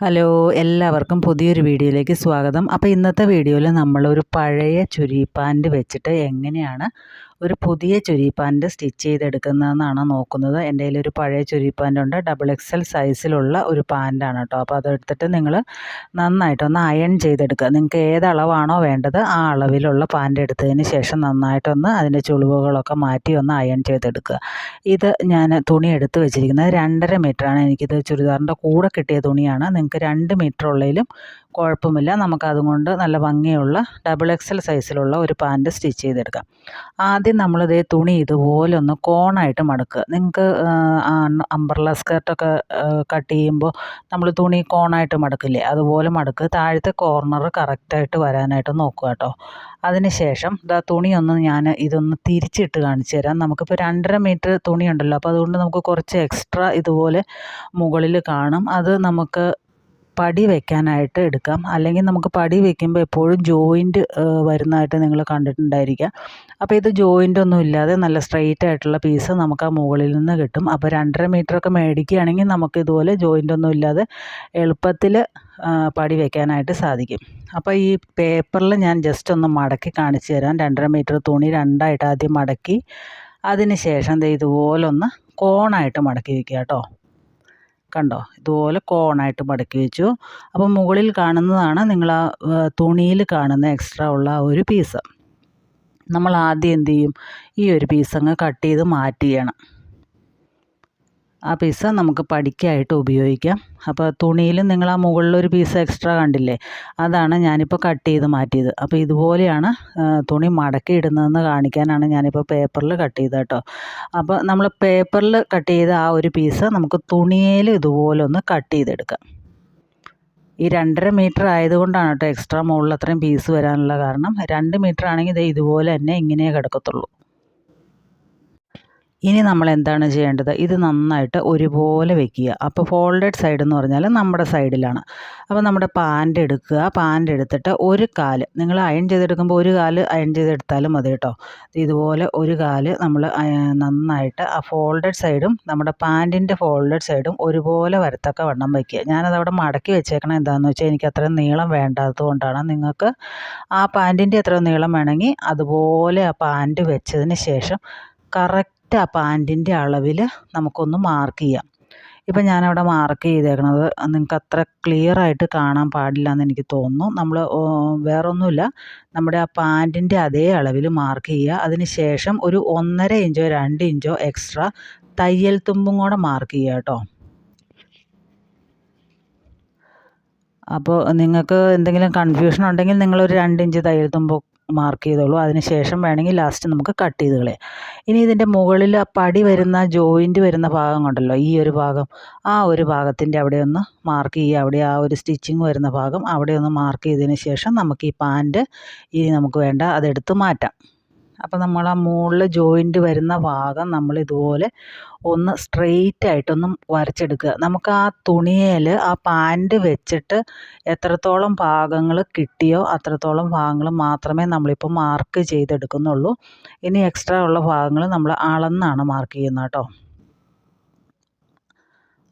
Hello, എല്ലാവർക്കും പുതിയൊരു വീഡിയോയിലേക്ക് സ്വാഗതം. അപ്പോൾ ഇന്നത്തെ വീഡിയോയിൽ നമ്മളൊരു പഴയ ചുരി പാൻറ് വെച്ചിട്ട് എങ്ങനെയാണ് ഒരു പുതിയ ചുരി പാൻറ് സ്റ്റിച്ച് ചെയ്തെടുക്കുന്നതെന്നാണ് നോക്കുന്നത്. എൻ്റെ കയ്യിലൊരു പഴയ ചുരി പാൻറ് ഉണ്ട്, XXL സൈസിലുള്ള ഒരു പാൻറ്റാണ് കേട്ടോ. അപ്പോൾ അതെടുത്തിട്ട് നിങ്ങൾ നന്നായിട്ടൊന്ന് അയൺ ചെയ്തെടുക്കുക. നിങ്ങൾക്ക് ഏതളവാണോ വേണ്ടത് ആ അളവിലുള്ള പാൻറ് എടുത്തതിന് ശേഷം നന്നായിട്ടൊന്ന് അതിൻ്റെ ചുളിവുകളൊക്കെ മാറ്റി ഒന്ന് അയൺ ചെയ്തെടുക്കുക. ഇത് ഞാൻ തുണി എടുത്ത് വെച്ചിരിക്കുന്നത് 2.5 മീറ്ററാണ്. എനിക്കിത് ചുരിദാറിൻ്റെ കൂടെ കിട്ടിയ തുണിയാണ്. നിങ്ങൾക്ക് 2 മീറ്റർ ഉള്ളതിലും കുഴപ്പമില്ല. നമുക്കതുകൊണ്ട് നല്ല ഭംഗിയുള്ള XXL സൈസിലുള്ള ഒരു പാൻറ് സ്റ്റിച്ച് ചെയ്തെടുക്കാം. ആദ്യം നമ്മളിതേ തുണി ഇതുപോലെ ഒന്ന് കോണായിട്ട് മടക്കുക. നിങ്ങൾക്ക് അംബ്രല്ല സ്കർട്ടൊക്കെ കട്ട് ചെയ്യുമ്പോൾ നമ്മൾ തുണി കോണായിട്ട് മടക്കില്ലേ, അതുപോലെ മടക്കുക. താഴത്തെ കോർണർ കറക്റ്റായിട്ട് വരാനായിട്ട് നോക്കുക കേട്ടോ. അതിന് ശേഷം തുണിയൊന്ന് ഇതൊന്ന് തിരിച്ചിട്ട് കാണിച്ചു തരാം. നമുക്കിപ്പോൾ 2.5 മീറ്റർ തുണി ഉണ്ടല്ലോ, അപ്പോൾ അതുകൊണ്ട് നമുക്ക് കുറച്ച് എക്സ്ട്രാ ഇതുപോലെ മുകളിൽ കാണും. അത് നമുക്ക് പടി വയ്ക്കാനായിട്ട് എടുക്കാം. അല്ലെങ്കിൽ നമുക്ക് പടി വയ്ക്കുമ്പോൾ എപ്പോഴും ജോയിൻറ്റ് വരുന്നതായിട്ട് നിങ്ങൾ കണ്ടിട്ടുണ്ടായിരിക്കാം. അപ്പോൾ ഇത് ജോയിൻ്റ് ഒന്നും ഇല്ലാതെ നല്ല സ്ട്രെയിറ്റ് ആയിട്ടുള്ള പീസ് നമുക്ക് ആ മുകളിൽ നിന്ന് കിട്ടും. അപ്പോൾ 2.5 മീറ്ററൊക്കെ മേടിക്കുകയാണെങ്കിൽ നമുക്ക് ഇതുപോലെ ജോയിൻ്റ് ഒന്നും ഇല്ലാതെ എളുപ്പത്തിൽ പടി വയ്ക്കാനായിട്ട് സാധിക്കും. അപ്പോൾ ഈ പേപ്പറിൽ ഞാൻ ജസ്റ്റ് ഒന്ന് മടക്കി കാണിച്ചു തരാം. 2.5 മീറ്റർ തുണി രണ്ടായിട്ട് ആദ്യം മടക്കി അതിന് ശേഷം ഇതുപോലൊന്ന് കോണായിട്ട് മടക്കി വയ്ക്കുക കേട്ടോ. കണ്ടോ, ഇതുപോലെ കോണായിട്ട് മടക്കി വെച്ചു. അപ്പോൾ മുകളിൽ കാണുന്നതാണ് നിങ്ങൾ ആ തുണിയിൽ കാണുന്ന എക്സ്ട്രാ ഉള്ള ഒരു പീസ്. നമ്മൾ ആദ്യം എന്ത് ചെയ്യും, ഈ ഒരു പീസ് അങ്ങ് കട്ട് ചെയ്ത് മാറ്റിയണം. ആ പീസ് നമുക്ക് പടിക്കായിട്ട് ഉപയോഗിക്കാം. അപ്പോൾ തുണിയിൽ നിങ്ങൾ ആ മുകളിലൊരു പീസ് എക്സ്ട്രാ കണ്ടില്ലേ, അതാണ് ഞാനിപ്പോൾ കട്ട് ചെയ്ത് മാറ്റിയത്. അപ്പോൾ ഇതുപോലെയാണ് തുണി മടക്കി ഇടുന്നതെന്ന് കാണിക്കാനാണ് ഞാനിപ്പോൾ പേപ്പറിൽ കട്ട് ചെയ്തത് കേട്ടോ. അപ്പോൾ നമ്മൾ പേപ്പറിൽ കട്ട് ചെയ്ത ആ ഒരു പീസ് നമുക്ക് തുണിയിൽ ഇതുപോലെ ഒന്ന് കട്ട് ചെയ്തെടുക്കാം. ഈ 2.5 മീറ്റർ ആയതുകൊണ്ടാണ് കേട്ടോ എക്സ്ട്രാ മുകളിൽ അത്രയും പീസ് വരാനുള്ള കാരണം. 2 മീറ്റർ ആണെങ്കിൽ ഇതുപോലെ തന്നെ ഇങ്ങനെ കിടക്കത്തുള്ളൂ. ഇനി നമ്മൾ എന്താണ് ചെയ്യേണ്ടത്, ഇത് നന്നായിട്ട് ഒരുപോലെ വെക്കുക. അപ്പോൾ ഫോൾഡഡ് സൈഡ് എന്ന് പറഞ്ഞാൽ നമ്മുടെ സൈഡിലാണ്. അപ്പോൾ നമ്മുടെ പാൻറ് എടുക്കുക. പാൻറ് എടുത്തിട്ട് ഒരു കാല് നിങ്ങൾ അയൺ ചെയ്തെടുക്കുമ്പോൾ ഒരു കാല് അയൺ ചെയ്തെടുത്താലും മതി കേട്ടോ. ഇതുപോലെ ഒരു കാല് നമ്മൾ നന്നായിട്ട് ആ ഫോൾഡഡ് സൈഡും നമ്മുടെ പാൻറ്റിൻ്റെ ഫോൾഡഡ് സൈഡും ഒരുപോലെ വരത്തക്ക വണ്ണം വയ്ക്കുക. ഞാനതവിടെ മടക്കി വെച്ചേക്കണം. എന്താണെന്ന് വെച്ചാൽ എനിക്ക് അത്രയും നീളം വേണ്ടാത്തത് കൊണ്ടാണ്. നിങ്ങൾക്ക് ആ പാൻറ്റിൻ്റെ എത്ര നീളം വേണമെങ്കിൽ അതുപോലെ ആ പാൻറ് വെച്ചതിന് ശേഷം കറക്റ്റ് ആ പാൻറ്റിൻ്റെ അളവിൽ നമുക്കൊന്ന് മാർക്ക് ചെയ്യാം. ഇപ്പം ഞാനവിടെ മാർക്ക് ചെയ്തേക്കണത് നിങ്ങൾക്ക് അത്ര ക്ലിയറായിട്ട് കാണാൻ പാടില്ല എന്ന് എനിക്ക് തോന്നുന്നു. നമ്മൾ വേറൊന്നുമില്ല, നമ്മുടെ ആ പാൻറ്റിൻ്റെ അതേ അളവിൽ മാർക്ക് ചെയ്യുക. അതിന് ശേഷം ഒരു 1.5 ഇഞ്ചോ 2 ഇഞ്ചോ എക്സ്ട്രാ തയ്യൽ തുമ്പും കൂടെ മാർക്ക് ചെയ്യുക കേട്ടോ. അപ്പോൾ നിങ്ങൾക്ക് എന്തെങ്കിലും കൺഫ്യൂഷൻ ഉണ്ടെങ്കിൽ നിങ്ങളൊരു 2 ഇഞ്ച് തയ്യൽ തുമ്പ് മാർക്ക് ചെയ്തോളൂ. അതിന് ശേഷം വേണമെങ്കിൽ ലാസ്റ്റ് നമുക്ക് കട്ട് ചെയ്ത് കളയാം. ഇനി ഇതിൻ്റെ മുകളിൽ പടി വരുന്ന ജോയിൻറ്റ് വരുന്ന ഭാഗം കൊണ്ടല്ലോ, ഈ ഒരു ഭാഗം, ആ ഒരു ഭാഗത്തിൻ്റെ അവിടെ ഒന്ന് മാർക്ക് ചെയ്യുക. അവിടെ ആ ഒരു സ്റ്റിച്ചിങ് വരുന്ന ഭാഗം അവിടെ ഒന്ന് മാർക്ക് ചെയ്തതിന് ശേഷം നമുക്ക് ഈ പാൻറ് ഇനി നമുക്ക് വേണ്ട അതെടുത്ത് മാറ്റാം. അപ്പോൾ നമ്മൾ ആ മുകളിൽ ജോയിൻറ്റ് വരുന്ന ഭാഗം നമ്മൾ ഇതുപോലെ ഒന്ന് സ്ട്രെയിറ്റ് ആയിട്ടൊന്ന് വരച്ചെടുക്കുക. നമുക്ക് ആ തുണിയിൽ ആ പാൻറ് വെച്ചിട്ട് എത്രത്തോളം ഭാഗങ്ങൾ കിട്ടിയോ അത്രത്തോളം ഭാഗങ്ങൾ മാത്രമേ നമ്മളിപ്പോൾ മാർക്ക് ചെയ്തെടുക്കുന്നുള്ളൂ. ഇനി എക്സ്ട്രാ ഉള്ള ഭാഗങ്ങൾ നമ്മൾ അളന്നാണ് മാർക്ക് ചെയ്യുന്നത് കേട്ടോ.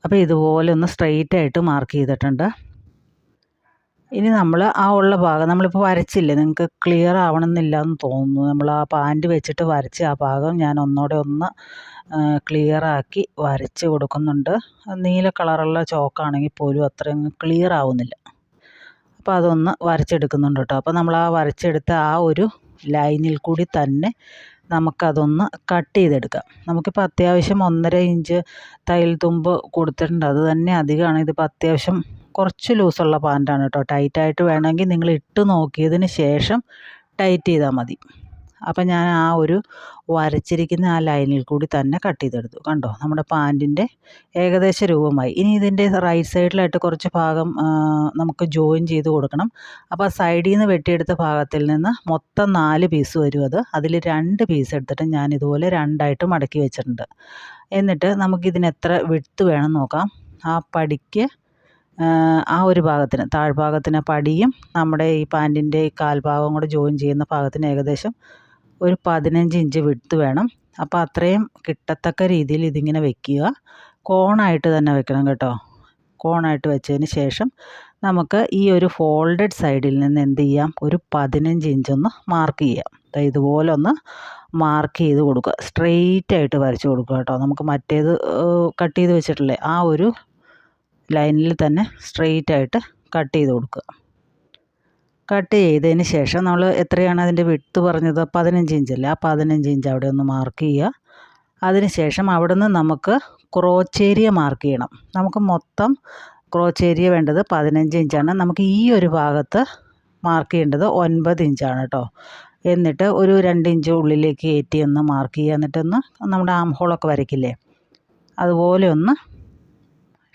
അപ്പോൾ ഇതുപോലെ ഒന്ന് സ്ട്രെയിറ്റ് ആയിട്ട് മാർക്ക് ചെയ്തിട്ടുണ്ട്. ഇനി നമ്മൾ ആ ഉള്ള ഭാഗം നമ്മളിപ്പോൾ വരച്ചില്ലേ, നിങ്ങൾക്ക് ക്ലിയർ ആവണമെന്നില്ല എന്ന് തോന്നുന്നു. നമ്മൾ ആ പാൻറ് വെച്ചിട്ട് വരച്ച് ആ ഭാഗം ഞാൻ ഒന്നുകൂടെ ഒന്ന് ക്ലിയറാക്കി വരച്ച് കൊടുക്കുന്നുണ്ട്. നീല കളറുള്ള ചോക്കാണെങ്കിൽ പോലും അത്രയും ക്ലിയർ ആവുന്നില്ല. അപ്പോൾ അതൊന്ന് വരച്ചെടുക്കുന്നുണ്ട് കേട്ടോ. അപ്പോൾ നമ്മൾ ആ വരച്ചെടുത്ത ആ ഒരു ലൈനിൽ കൂടി തന്നെ നമുക്കതൊന്ന് കട്ട് ചെയ്തെടുക്കാം. നമുക്കിപ്പോൾ അത്യാവശ്യം 1.5 ഇഞ്ച് തയ്യൽ തുമ്പ് കൊടുത്തിട്ടുണ്ട്. അത് തന്നെ അധികമാണ്. ഇതിപ്പോൾ അത്യാവശ്യം കുറച്ച് ലൂസുള്ള പാൻറ്റാണ് കേട്ടോ. ടൈറ്റായിട്ട് വേണമെങ്കിൽ നിങ്ങൾ ഇട്ട് നോക്കിയതിന് ശേഷം ടൈറ്റ് ചെയ്താൽ മതി. അപ്പം ഞാൻ ആ ഒരു വരച്ചിരിക്കുന്ന ആ ലൈനിൽ കൂടി തന്നെ കട്ട് ചെയ്തെടുത്തു. കണ്ടോ, നമ്മുടെ പാൻറ്റിൻ്റെ ഏകദേശ രൂപമായി. ഇനി ഇതിൻ്റെ റൈറ്റ് സൈഡിലായിട്ട് കുറച്ച് ഭാഗം നമുക്ക് ജോയിൻ ചെയ്ത് കൊടുക്കണം. അപ്പോൾ സൈഡിൽ നിന്ന് വെട്ടിയെടുത്ത ഭാഗത്തിൽ നിന്ന് മൊത്തം 4 പീസ് വരും. അതിൽ 2 പീസ് എടുത്തിട്ട് ഞാൻ ഇതുപോലെ രണ്ടായിട്ട് മടക്കി വെച്ചിട്ടുണ്ട്. എന്നിട്ട് നമുക്കിതിന് എത്ര വിഡ്ത്ത് വേണം നോക്കാം. ആ പടിക്ക് ആ ഒരു ഭാഗത്തിന് താഴ്ഭാഗത്തിന് പടിയും നമ്മുടെ ഈ പാൻറ്റിൻ്റെ ഈ കാൽഭാഗം കൂടെ ജോയിൻ ചെയ്യുന്ന ഭാഗത്തിന് ഏകദേശം ഒരു 15 ഇഞ്ച് വിഡ്ത്ത് വേണം. അപ്പോൾ അത്രയും കിട്ടത്തക്ക രീതിയിൽ ഇതിങ്ങനെ വെക്കുക. കോണായിട്ട് തന്നെ വെക്കണം കേട്ടോ. കോണായിട്ട് വെച്ചതിന് ശേഷം നമുക്ക് ഈ ഒരു ഫോൾഡഡ് സൈഡിൽ നിന്ന് എന്ത് ചെയ്യാം, ഒരു 15 ഇഞ്ചൊന്ന് മാർക്ക് ചെയ്യാം. ഇതുപോലെ ഒന്ന് മാർക്ക് ചെയ്ത് കൊടുക്കുക. സ്ട്രെയിറ്റ് ആയിട്ട് വരച്ച് കൊടുക്കുക കേട്ടോ. നമുക്ക് മറ്റേത് കട്ട് ചെയ്ത് വെച്ചിട്ടില്ലേ ആ ഒരു ലൈനിൽ തന്നെ സ്ട്രെയിറ്റ് ആയിട്ട് കട്ട് ചെയ്ത് കൊടുക്കുക. കട്ട് ചെയ്തതിന് ശേഷം നമ്മൾ എത്രയാണ് അതിൻ്റെ വിഡ്ത്ത് പറഞ്ഞത്, 15 ഇഞ്ചല്ലേ, ആ 15 ഇഞ്ച് അവിടെ ഒന്ന് മാർക്ക് ചെയ്യുക. അതിന് ശേഷം അവിടെ നിന്ന് നമുക്ക് ക്രോച്ച് ഏരിയ മാർക്ക് ചെയ്യണം. നമുക്ക് മൊത്തം ക്രോച്ച് ഏരിയ വേണ്ടത് 15 ഇഞ്ചാണ്. നമുക്ക് ഈ ഒരു ഭാഗത്ത് മാർക്ക് ചെയ്യേണ്ടത് 9 ഇഞ്ചാണ് കേട്ടോ. എന്നിട്ട് ഒരു 2 ഇഞ്ച് ഉള്ളിലേക്ക് കയറ്റി ഒന്ന് മാർക്ക് ചെയ്യുക. എന്നിട്ടൊന്ന് നമ്മുടെ ആം ഹോളൊക്കെ വരയ്ക്കില്ലേ അതുപോലെ ഒന്ന്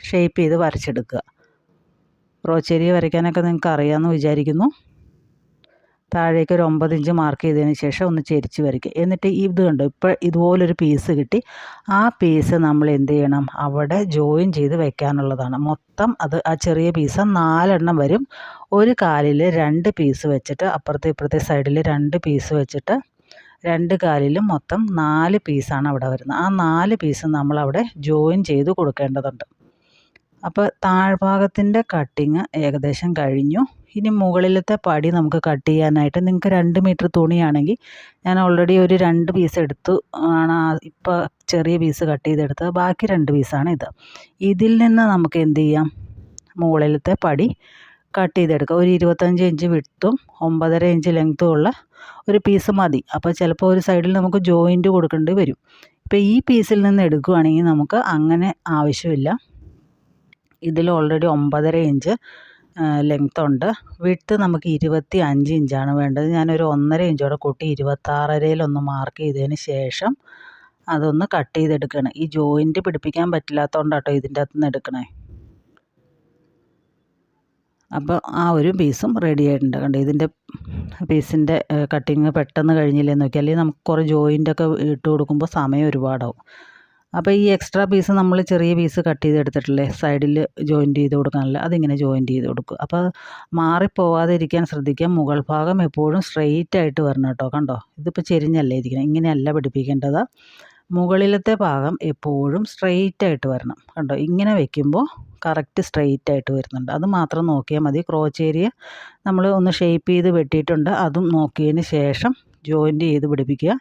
ഷേപ്പ് ചെയ്ത് വരച്ചെടുക്കുക. ക്രോച്ച് ഏരിയ വരയ്ക്കാനൊക്കെ നിങ്ങൾക്ക് അറിയാമെന്ന് വിചാരിക്കുന്നു. താഴേക്ക് ഒരു 9 ഇഞ്ച് മാർക്ക് ചെയ്തതിന് ശേഷം ഒന്ന് ചെരിച്ച് വരയ്ക്കുക. എന്നിട്ട് ഇത് കണ്ടോ, ഇപ്പോൾ ഇതുപോലൊരു പീസ് കിട്ടി. ആ പീസ് നമ്മൾ എന്ത് ചെയ്യണം, അവിടെ ജോയിൻ ചെയ്ത് വെക്കാനുള്ളതാണ്. മൊത്തം അത് ആ ചെറിയ പീസ് 4 എണ്ണം വരും. ഒരു കാലിൽ 2 പീസ് വെച്ചിട്ട് അപ്പുറത്തെ ഇപ്പുറത്തെ സൈഡിൽ 2 പീസ് വെച്ചിട്ട് 2 കാലിലും മൊത്തം 4 പീസാണ് അവിടെ വരുന്നത്. ആ 4 പീസ് നമ്മളവിടെ ജോയിൻ ചെയ്ത് കൊടുക്കേണ്ടതുണ്ട്. അപ്പോൾ താഴ്ഭാഗത്തിൻ്റെ കട്ടിങ് ഏകദേശം കഴിഞ്ഞു. ഇനി മുകളിലത്തെ പടി നമുക്ക് കട്ട് ചെയ്യാനായിട്ട് നിങ്ങൾക്ക് 2 മീറ്റർ തുണിയാണെങ്കിൽ ഞാൻ ഓൾറെഡി ഒരു 2 പീസ് എടുത്തു ആണ് ഇപ്പോൾ ചെറിയ പീസ് കട്ട് ചെയ്തെടുത്തത്. ബാക്കി 2 പീസാണ് ഇത്. ഇതിൽ നിന്ന് നമുക്ക് എന്ത് ചെയ്യാം, മുകളിലത്തെ പടി കട്ട് ചെയ്തെടുക്കുക. ഒരു 25 ഇഞ്ച് വിഡ്ത്തും 9.5 ഇഞ്ച് ലെങ്ത്തും ഉള്ള ഒരു പീസ് മതി. അപ്പോൾ ചിലപ്പോൾ ഒരു സൈഡിൽ നമുക്ക് ജോയിൻറ്റ് കൊടുക്കേണ്ടി വരും. ഇപ്പോൾ ഈ പീസിൽ നിന്ന് എടുക്കുകയാണെങ്കിൽ നമുക്ക് അങ്ങനെ ആവശ്യമില്ല. ഇതിൽ ഓൾറെഡി 9.5 ഇഞ്ച് ലെങ്ത് ഉണ്ട്. വിഡ്ത്ത് നമുക്ക് 25 ഇഞ്ചാണ് വേണ്ടത്. ഞാനൊരു 1.5 ഇഞ്ചോടെ കൂട്ടി 26.5 മാർക്ക് ചെയ്തതിന് ശേഷം അതൊന്ന് കട്ട് ചെയ്തെടുക്കുകയാണ്. ഈ ജോയിൻറ്റ് പിടിപ്പിക്കാൻ പറ്റില്ലാത്തതുകൊണ്ടാട്ടോ ഇതിൻ്റെ അകത്ത് നിന്ന് എടുക്കണേ. അപ്പോൾ ആ ഒരു പീസും റെഡി ആയിട്ടുണ്ട്. കണ്ടോ, ഇതിൻ്റെ പീസിൻ്റെ കട്ടിങ് പെട്ടെന്ന് കഴിഞ്ഞില്ലേ നോക്കി. അല്ലെങ്കിൽ നമുക്ക് കുറേ ജോയിൻ്റൊക്കെ ഇട്ട് കൊടുക്കുമ്പോൾ സമയം ഒരുപാടാവും. അപ്പോൾ ഈ എക്സ്ട്രാ പീസ് നമ്മൾ ചെറിയ പീസ് കട്ട് ചെയ്തെടുത്തിട്ടില്ലേ സൈഡിൽ ജോയിൻറ്റ് ചെയ്ത് കൊടുക്കാനല്ല, അതിങ്ങനെ ജോയിൻറ്റ് ചെയ്ത് കൊടുക്കുക. അപ്പോൾ മാറിപ്പോവാതെ ഇരിക്കാൻ ശ്രദ്ധിക്കുക. മുകൾ ഭാഗം എപ്പോഴും സ്ട്രെയിറ്റ് ആയിട്ട് വരണം കേട്ടോ. കണ്ടോ, ഇതിപ്പോൾ ചെരിഞ്ഞല്ലേ ഇരിക്കണം, ഇങ്ങനെയല്ല പിടിപ്പിക്കേണ്ടത്. മുകളിലത്തെ ഭാഗം എപ്പോഴും സ്ട്രെയിറ്റ് ആയിട്ട് വരണം. കണ്ടോ, ഇങ്ങനെ വെക്കുമ്പോൾ കറക്റ്റ് സ്ട്രെയിറ്റ് ആയിട്ട് വരുന്നുണ്ട്. അത് മാത്രം നോക്കിയാൽ മതി. ക്രോച്ച് ഏരിയ നമ്മൾ ഒന്ന് ഷേപ്പ് ചെയ്ത് വെട്ടിയിട്ടുണ്ട്, അതും നോക്കിയതിന് ശേഷം ജോയിൻറ്റ് ചെയ്ത് പിടിപ്പിക്കുക.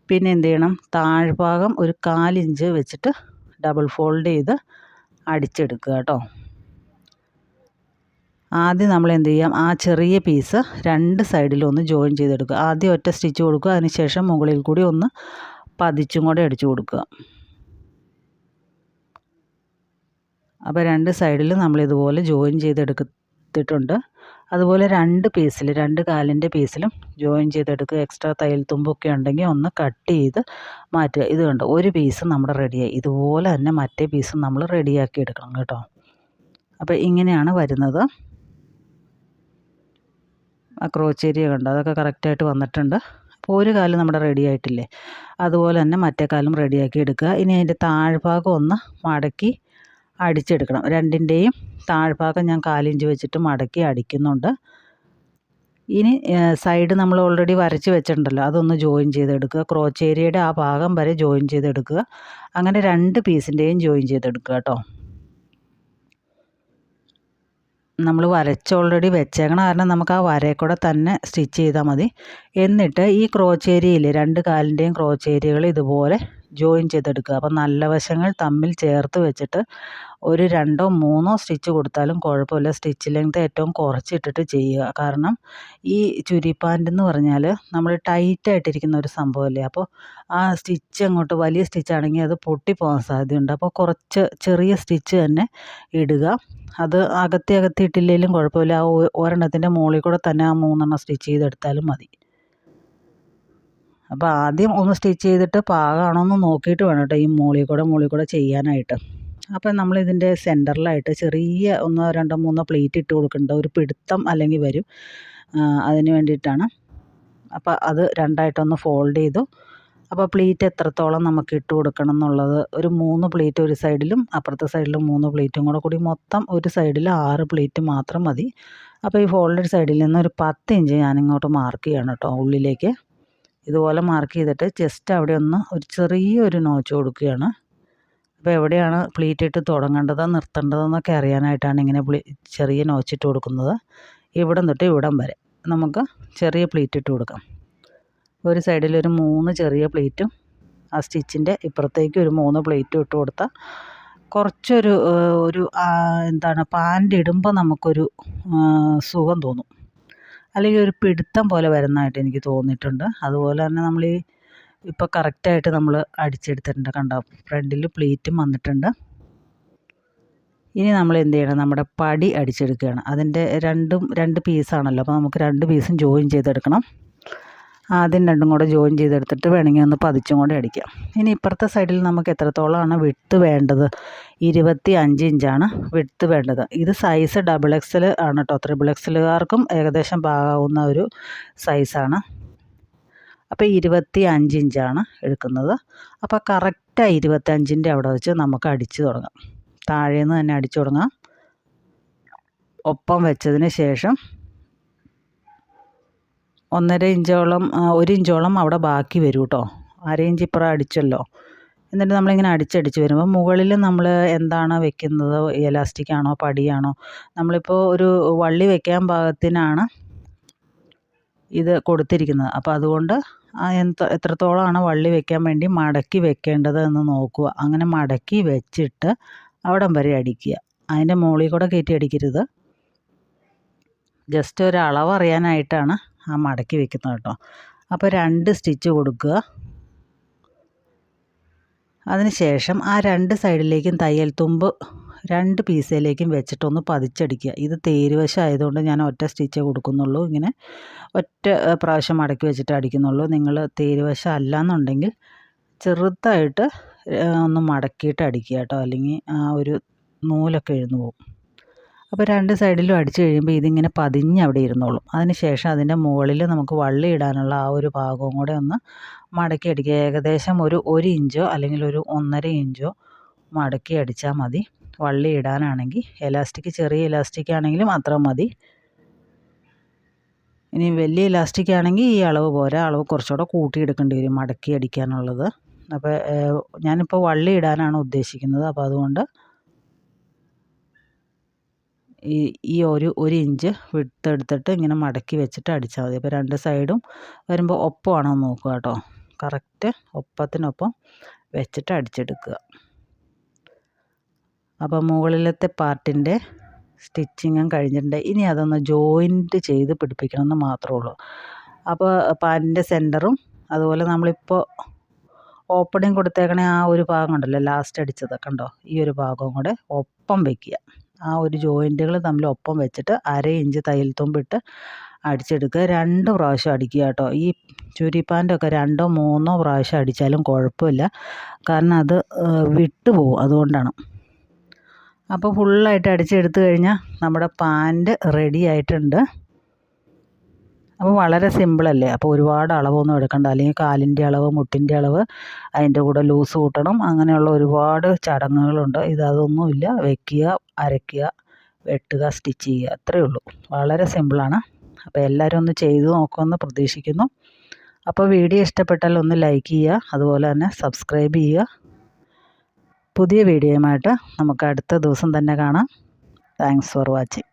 പിന്നെ എന്ത് ചെയ്യണം, താഴ്ഭാഗം ഒരു 4 ഇഞ്ച് വെച്ചിട്ട് ഡബിൾ ഫോൾഡ് ചെയ്ത് അടിച്ചെടുക്കുക കേട്ടോ. ആദ്യം നമ്മൾ എന്ത് ചെയ്യാം, ആ ചെറിയ പീസ് 2 സൈഡിലും ഒന്ന് ജോയിൻ ചെയ്തെടുക്കുക. ആദ്യം ഒറ്റ സ്റ്റിച്ച് കൊടുക്കുക, അതിനുശേഷം മുകളിൽ കൂടി ഒന്ന് പതിച്ചും കൂടെ അടിച്ചു കൊടുക്കുക. അപ്പോൾ 2 സൈഡിലും നമ്മളിതുപോലെ ജോയിൻ ചെയ്തെടുത്തിട്ടുണ്ട്. അതുപോലെ 2 പീസിൽ 2 കാലിൻ്റെ പീസിലും ജോയിൻ ചെയ്തെടുക്കുക. എക്സ്ട്രാ തയ്യൽ തുമ്പൊക്കെ ഉണ്ടെങ്കിൽ ഒന്ന് കട്ട് ചെയ്ത് മാറ്റുക. ഇത് കണ്ടോ, ഒരു പീസ് നമ്മുടെ റെഡിയായി. ഇതുപോലെ തന്നെ മറ്റേ പീസും നമ്മൾ റെഡിയാക്കി എടുക്കണം കേട്ടോ. അപ്പോൾ ഇങ്ങനെയാണ് വരുന്നത്. ആ ക്രോച്ച് ഏരിയ കണ്ടോ, അതൊക്കെ കറക്റ്റായിട്ട് വന്നിട്ടുണ്ട്. അപ്പോൾ ഒരു കാലം നമ്മുടെ റെഡി ആയിട്ടില്ലേ, അതുപോലെ തന്നെ മറ്റേ കാലും റെഡിയാക്കി എടുക്കുക. ഇനി അതിൻ്റെ താഴ്ഭാഗം ഒന്ന് മടക്കി അടിച്ചെടുക്കണം. 2ൻ്റെയും താഴ്ഭാഗം ഞാൻ 4 ഇഞ്ച് വെച്ചിട്ട് മടക്കി അടിക്കുന്നുണ്ട്. ഇനി സൈഡ് നമ്മൾ ഓൾറെഡി വരച്ച് വെച്ചിട്ടുണ്ടല്ലോ, അതൊന്ന് ജോയിൻ ചെയ്തെടുക്കുക. ക്രോച്ച് ഏരിയയുടെ ആ ഭാഗം വരെ ജോയിൻ ചെയ്തെടുക്കുക. അങ്ങനെ 2 പീസിൻ്റെയും ജോയിൻ ചെയ്തെടുക്കുക കേട്ടോ. നമ്മൾ വരച്ച് ഓൾറെഡി വെച്ചേക്കണം, കാരണം നമുക്ക് ആ വരയിൽ കൂടെ തന്നെ സ്റ്റിച്ച് ചെയ്താൽ മതി. എന്നിട്ട് ഈ ക്രോച്ച് ഏരിയയിൽ 2 കാലിൻ്റെയും ക്രോച്ച് ഏരിയകൾ ഇതുപോലെ ജോയിൻ ചെയ്തെടുക്കുക. അപ്പോൾ നല്ല വശങ്ങൾ തമ്മിൽ ചേർത്ത് വെച്ചിട്ട് ഒരു 2ഓ 3ഓ സ്റ്റിച്ച് കൊടുത്താലും കുഴപ്പമില്ല. സ്റ്റിച്ച് ലെങ്ത് ഏറ്റവും കുറച്ചിട്ടിട്ട് ചെയ്യുക. കാരണം ഈ ചുരി പാൻ്റ് എന്ന് പറഞ്ഞാൽ നമ്മൾ ടൈറ്റായിട്ടിരിക്കുന്ന ഒരു സംഭവമല്ലേ. അപ്പോൾ ആ സ്റ്റിച്ച് അങ്ങോട്ട് വലിയ സ്റ്റിച്ചാണെങ്കിൽ അത് പൊട്ടിപ്പോകാൻ സാധ്യതയുണ്ട്. അപ്പോൾ കുറച്ച് ചെറിയ സ്റ്റിച്ച് തന്നെ ഇടുക. അത് അകത്തി ഇട്ടില്ലെങ്കിലും കുഴപ്പമില്ല. ആ ഒരെണ്ണത്തിൻ്റെ മുകളിൽ കൂടെ തന്നെ ആ 3 എണ്ണം സ്റ്റിച്ച് ചെയ്തെടുത്താലും മതി. അപ്പോൾ ആദ്യം ഒന്ന് സ്റ്റിച്ച് ചെയ്തിട്ട് പാകമാണോ എന്ന് നോക്കിയിട്ട് വേണം കേട്ടോ ഈ മുകളിൽ കൂടെ ചെയ്യാനായിട്ട്. അപ്പോൾ നമ്മളിതിൻ്റെ സെൻറ്ററിലായിട്ട് ചെറിയ 1, 2, 3 പ്ലേറ്റ് ഇട്ട് കൊടുക്കേണ്ട ഒരു പിടുത്തം അല്ലെങ്കിൽ വരും. അതിന് വേണ്ടിയിട്ടാണ്. അപ്പോൾ അത് 2ആയിട്ടൊന്ന് ഫോൾഡ് ചെയ്തു. അപ്പോൾ പ്ലേറ്റ് എത്രത്തോളം നമുക്ക് ഇട്ട് കൊടുക്കണം എന്നുള്ളത് ഒരു 3 പ്ലേറ്റ് ഒരു സൈഡിലും അപ്പുറത്തെ സൈഡിലും 3 പ്ലേറ്റും കൂടി മൊത്തം ഒരു സൈഡിൽ 6 പ്ലേറ്റ് മാത്രം മതി. അപ്പോൾ ഈ ഫോൾഡഡ് സൈഡിൽ നിന്ന് ഒരു 10 ഇഞ്ച് ഞാനിങ്ങോട്ട് മാർക്ക് ചെയ്യണം കേട്ടോ ഉള്ളിലേക്ക്. ഇതുപോലെ മാർക്ക് ചെയ്തിട്ട് ജസ്റ്റ് അവിടെ ഒന്ന് ഒരു ചെറിയൊരു നോച്ച് കൊടുക്കുകയാണ്. അപ്പോൾ എവിടെയാണ് പ്ലീറ്റ് ഇട്ട് തുടങ്ങേണ്ടത് നിർത്തേണ്ടതെന്നൊക്കെ അറിയാനായിട്ടാണ് ഇങ്ങനെ ചെറിയ നോച്ചിട്ട് കൊടുക്കുന്നത്. ഇവിടം തൊട്ട് ഇവിടം വരെ നമുക്ക് ചെറിയ പ്ലീറ്റ് ഇട്ട് കൊടുക്കാം. ഒരു സൈഡിലൊരു 3 ചെറിയ പ്ലീറ്റും ആ സ്റ്റിച്ചിൻ്റെ ഇപ്പുറത്തേക്ക് ഒരു 3 പ്ലീറ്റും ഇട്ട് കൊടുത്താൽ കുറച്ചൊരു എന്താണ് പാൻ്റ് ഇടുമ്പോൾ നമുക്കൊരു സുഖം തോന്നും, അല്ലെങ്കിൽ ഒരു പിടുത്തം പോലെ വരുന്നതായിട്ട് എനിക്ക് തോന്നിയിട്ടുണ്ട്. അതുപോലെ തന്നെ നമ്മൾ ഇപ്പോൾ കറക്റ്റായിട്ട് നമ്മൾ അടിച്ചെടുത്തിട്ടുണ്ട്. കണ്ടോ, ഫ്രണ്ടിൽ പ്ലീറ്റും വന്നിട്ടുണ്ട്. ഇനി നമ്മൾ എന്ത് ചെയ്യണം, നമ്മുടെ പടി അടിച്ചെടുക്കുകയാണ്. അതിൻ്റെ രണ്ട് പീസാണല്ലോ, അപ്പോൾ നമുക്ക് 2 പീസും ജോയിൻ ചെയ്തെടുക്കണം. ആദ്യം രണ്ടും കൂടെ ജോയിൻ ചെയ്തെടുത്തിട്ട് വേണമെങ്കിൽ ഒന്ന് പതിച്ചും കൂടെ അടിക്കാം. ഇനി ഇപ്പുറത്തെ സൈഡിൽ നമുക്ക് എത്രത്തോളമാണ് വിഡ്ത്ത് വേണ്ടത്? 25 ഇഞ്ചാണ് വിഡ്ത്ത് വേണ്ടത്. ഇത് സൈസ് XXL ആണ് കേട്ടോ. XXLകാർക്കും ഏകദേശം പാകാവുന്ന ഒരു സൈസാണ്. അപ്പോൾ 25 ഇഞ്ചാണ് എടുക്കുന്നത്. അപ്പോൾ കറക്റ്റ് 25ൻ്റെ അവിടെ വെച്ച് നമുക്ക് അടിച്ച് തുടങ്ങാം. താഴേന്ന് തന്നെ അടിച്ചു തുടങ്ങാം. ഒപ്പം വെച്ചതിന് ശേഷം 1.5 ഇഞ്ചോളം 1 ഇഞ്ചോളം അവിടെ ബാക്കി വരും കേട്ടോ. 1/2 ഇഞ്ച് ഇപ്പുറം അടിച്ചല്ലോ. എന്നിട്ട് നമ്മളിങ്ങനെ അടിച്ചടിച്ച് വരുമ്പോൾ മുകളിൽ നമ്മൾ എന്താണ് വെക്കുന്നത്, എലാസ്റ്റിക് ആണോ പടിയാണോ? നമ്മളിപ്പോൾ ഒരു വള്ളി വെക്കാൻ പാകത്തിനാണ് ഇത് കൊടുത്തിരിക്കുന്നത്. അപ്പോൾ അതുകൊണ്ട് എത്രത്തോളമാണ് വള്ളി വെക്കാൻ വേണ്ടി മടക്കി വെക്കേണ്ടത് എന്ന് നോക്കുക. അങ്ങനെ മടക്കി വെച്ചിട്ട് അവിടം വരെ അടിക്കുക. അതിൻ്റെ മുകളിൽ കൂടെ കയറ്റി അടിക്കരുത്. ജസ്റ്റ് ഒരു അളവ് അറിയാനായിട്ടാണ് ആ മടക്കി വെക്കുന്നത് കേട്ടോ. അപ്പോൾ 2 സ്റ്റിച്ച് കൊടുക്കുക. അതിന് ശേഷം ആ 2 സൈഡിലേക്കും തയ്യൽ തുമ്പ് 2 പീസിലേക്കും വെച്ചിട്ടൊന്ന് പതിച്ചടിക്കുക. ഇത് തേരുവശം ആയതുകൊണ്ട് ഞാൻ ഒറ്റ സ്റ്റിച്ചേ കൊടുക്കുന്നുള്ളൂ. ഇങ്ങനെ ഒറ്റ പ്രാവശ്യം മടക്കി വെച്ചിട്ട് അടിക്കുന്നുള്ളൂ. നിങ്ങൾ തേരുവശം അല്ല എന്നുണ്ടെങ്കിൽ ചെറുതായിട്ട് ഒന്ന് മടക്കിയിട്ട് അടിക്കുക കേട്ടോ, അല്ലെങ്കിൽ ആ ഒരു നൂലൊക്കെ എഴുന്നു പോകും. അപ്പോൾ 2 സൈഡിലും അടിച്ച് കഴിയുമ്പോൾ ഇതിങ്ങനെ പതിഞ്ഞ് അവിടെ ഇരുന്നോളും. അതിന് ശേഷം അതിൻ്റെ മുകളിൽ നമുക്ക് വള്ളി ഇടാനുള്ള ആ ഒരു ഭാഗവും കൂടെ ഒന്ന് മടക്കി അടിക്കുക. ഏകദേശം ഒരു 1 ഇഞ്ചോ അല്ലെങ്കിൽ ഒരു 1.5 ഇഞ്ചോ മടക്കി അടിച്ചാൽ മതി. വള്ളി ഇടാനാണെങ്കിൽ എലാസ്റ്റിക് ചെറിയ എലാസ്റ്റിക് ആണെങ്കിലും അത്ര മതി. ഇനി വലിയ എലാസ്റ്റിക് ആണെങ്കിൽ ഈ അളവ് പോരാ, അളവ് കുറച്ചുകൂടെ കൂട്ടിയെടുക്കേണ്ടി വരും മടക്കി അടിക്കാനുള്ളത്. അപ്പോൾ ഞാനിപ്പോൾ വള്ളി ഇടാനാണ് ഉദ്ദേശിക്കുന്നത്. അപ്പോൾ അതുകൊണ്ട് ഈ ഒരു ഇഞ്ച് വിഡ്ത്ത് എടുത്തിട്ട് ഇങ്ങനെ മടക്കി വെച്ചിട്ട് അടിച്ചാൽ മതി. അപ്പോൾ 2 സൈഡും വരുമ്പോൾ ഒപ്പമാണോ എന്ന് നോക്കുക കേട്ടോ. കറക്റ്റ് ഒപ്പത്തിനൊപ്പം വെച്ചിട്ട് അടിച്ചെടുക്കുക. അപ്പോൾ മുകളിലത്തെ പാർട്ടിൻ്റെ സ്റ്റിച്ചിങ്ങും കഴിഞ്ഞിട്ടുണ്ട്. ഇനി അതൊന്ന് ജോയിൻറ്റ് ചെയ്ത് പിടിപ്പിക്കണമെന്ന് മാത്രമേ ഉള്ളൂ. അപ്പോൾ പാൻറ്റിൻ്റെ സെൻറ്ററും അതുപോലെ നമ്മളിപ്പോൾ ഓപ്പണിങ് കൊടുത്തേക്കണേ ആ ഒരു ഭാഗം ഉണ്ടല്ലോ, ലാസ്റ്റ് അടിച്ചത് കണ്ടോ, ഈ ഒരു ഭാഗവും കൂടെ ഒപ്പം വയ്ക്കുക. ആ ഒരു ജോയിൻറ്റുകൾ തമ്മിൽ ഒപ്പം വെച്ചിട്ട് 1/2 ഇഞ്ച് തയ്യൽ തുമ്പിട്ട് അടിച്ചെടുക്കുക. 2 പ്രാവശ്യം അടിക്കുക കേട്ടോ. ഈ ചുരി പാൻ്റൊക്കെ 2 3 പ്രാവശ്യം അടിച്ചാലും കുഴപ്പമില്ല, കാരണം അത് വിട്ടു പോകും, അതുകൊണ്ടാണ്. അപ്പോൾ ഫുള്ളായിട്ട് അടിച്ചെടുത്ത് കഴിഞ്ഞാൽ നമ്മുടെ പാൻറ്റ് റെഡി ആയിട്ടുണ്ട്. അപ്പോൾ വളരെ സിമ്പിളല്ലേ. അപ്പോൾ ഒരുപാട് അളവൊന്നും എടുക്കണ്ട, അല്ലെങ്കിൽ കാലിൻ്റെ അളവ് മുട്ടിൻ്റെ അളവ് അതിൻ്റെ കൂടെ ലൂസ് കൂട്ടണം, അങ്ങനെയുള്ള ഒരുപാട് ചടങ്ങുകളുണ്ട്. അതൊന്നുമില്ല. വയ്ക്കുക, അരയ്ക്കുക, വെട്ടുക, സ്റ്റിച്ച് ചെയ്യുക, അത്രയേ ഉള്ളൂ. വളരെ സിമ്പിളാണ്. അപ്പോൾ എല്ലാവരും ഒന്ന് ചെയ്ത് നോക്കുമെന്ന് പ്രതീക്ഷിക്കുന്നു. അപ്പോൾ വീഡിയോ ഇഷ്ടപ്പെട്ടാൽ ഒന്ന് ലൈക്ക് ചെയ്യുക, അതുപോലെ തന്നെ സബ്സ്ക്രൈബ് ചെയ്യുക. പുതിയ വീഡിയോയുമായിട്ട് നമുക്ക് അടുത്ത ദിവസം തന്നെ കാണാം. Thanks for watching.